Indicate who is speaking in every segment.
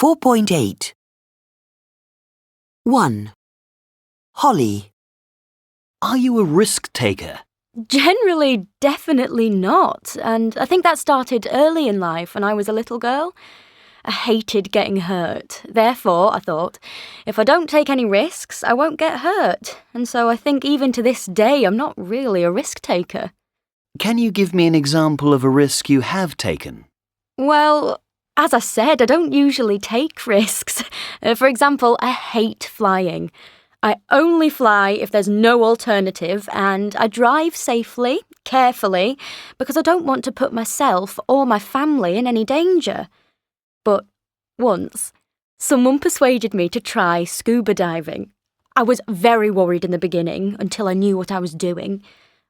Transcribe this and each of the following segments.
Speaker 1: 4.8. 1. Holly.
Speaker 2: Are you a risk taker?
Speaker 3: Generally, definitely not. And I think that started early in life when I was a little girl. I hated getting hurt. Therefore, I thought, if I don't take any risks, I won't get hurt. And so I think even to this day, I'm not really a risk taker.
Speaker 2: Can you give me an example of a risk you have taken?
Speaker 3: Well, as I said, I don't usually take risks. For example, I hate flying. I only fly if there's no alternative, and I drive safely, carefully, because I don't want to put myself or my family in any danger. But once, someone persuaded me to try scuba diving. I was very worried in the beginning until I knew what I was doing.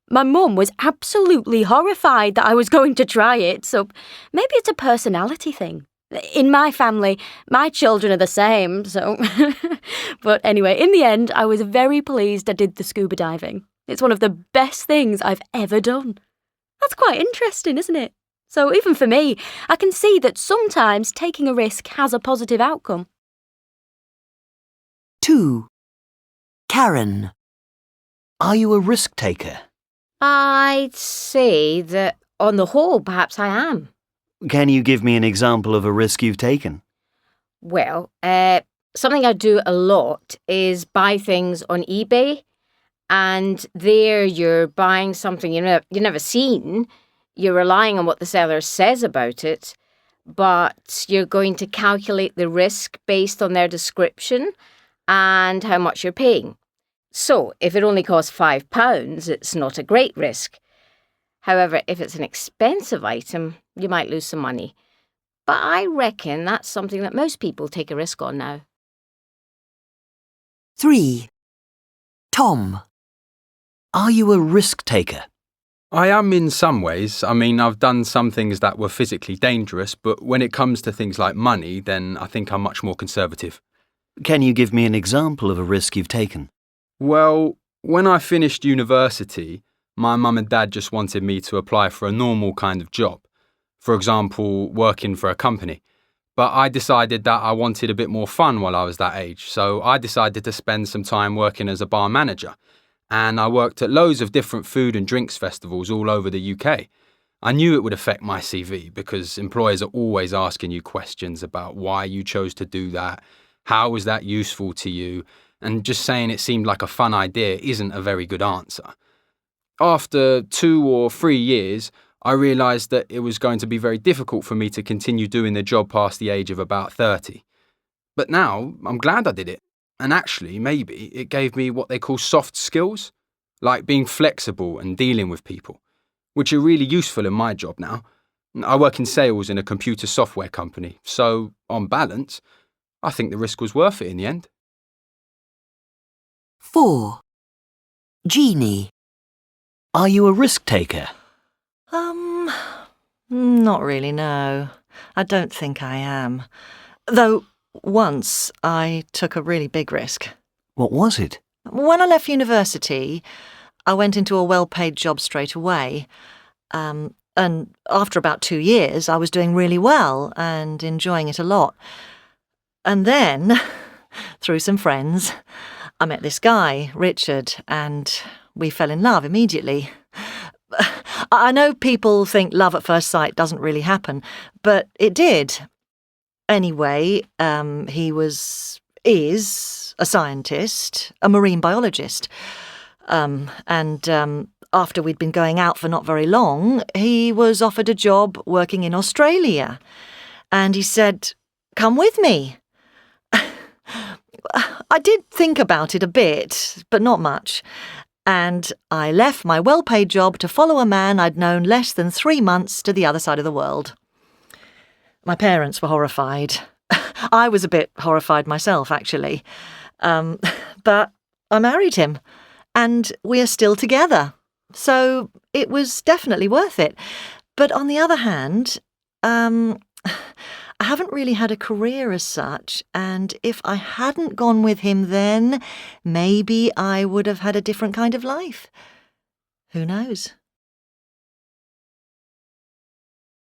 Speaker 3: My mum was absolutely horrified that I was going to try it, so maybe it's a personality thing. In my family, my children are the same, so... But anyway, in the end, I was very pleased I did the scuba diving. It's one of the best things I've ever done. That's quite interesting, isn't it? So even for me, I can see that sometimes taking a risk has a positive outcome.
Speaker 1: 2. Karen.
Speaker 2: Are you a risk taker?
Speaker 4: I'd say that, on the whole, perhaps I am.
Speaker 2: Can you give me an example of a risk you've taken?
Speaker 4: Well, something I do a lot is buy things on eBay, and there you're buying something you've never seen. You're relying on what the seller says about it, but you're going to calculate the risk based on their description and how much you're paying. So, if it only costs £5, it's not a great risk. However, if it's an expensive item, you might lose some money. But I reckon that's something that most people take a risk on now.
Speaker 1: 3. Tom.
Speaker 2: Are you a risk taker?
Speaker 5: I am in some ways. I mean, I've done some things that were physically dangerous, but when it comes to things like money, then I think I'm much more conservative.
Speaker 2: Can you give me an example of a risk you've taken?
Speaker 5: Well, when I finished university, my mum and dad just wanted me to apply for a normal kind of job. For example, working for a company. But I decided that I wanted a bit more fun while I was that age, so I decided to spend some time working as a bar manager. And I worked at loads of different food and drinks festivals all over the UK. I knew it would affect my CV because employers are always asking you questions about why you chose to do that, how was that useful to you, and just saying it seemed like a fun idea isn't a very good answer. After 2 or 3 years, I realised that it was going to be very difficult for me to continue doing the job past the age of about 30. But now, I'm glad I did it. And actually, maybe, it gave me what they call soft skills, like being flexible and dealing with people, which are really useful in my job now. I work in sales in a computer software company, so, on balance, I think the risk was worth it in the end.
Speaker 1: 4. Jeannie.
Speaker 2: Are you a risk taker?
Speaker 6: Not really, no. I don't think I am. Though, once I took a really big risk.
Speaker 2: What was it?
Speaker 6: When I left university, I went into a well-paid job straight away. And after about 2 years, I was doing really well and enjoying it a lot. And then, through some friends, I met this guy, Richard, and we fell in love immediately. I know people think love at first sight doesn't really happen, but it did. Anyway, he is a scientist, a marine biologist. After we'd been going out for not very long, he was offered a job working in Australia. And he said, "Come with me." I did think about it a bit, but not much. And I left my well-paid job to follow a man I'd known less than 3 months to the other side of the world. My parents were horrified. I was a bit horrified myself, actually. But I married him, and we're still together. So it was definitely worth it. But on the other hand, I haven't really had a career as such, and if I hadn't gone with him then, maybe I would have had a different kind of life. Who knows?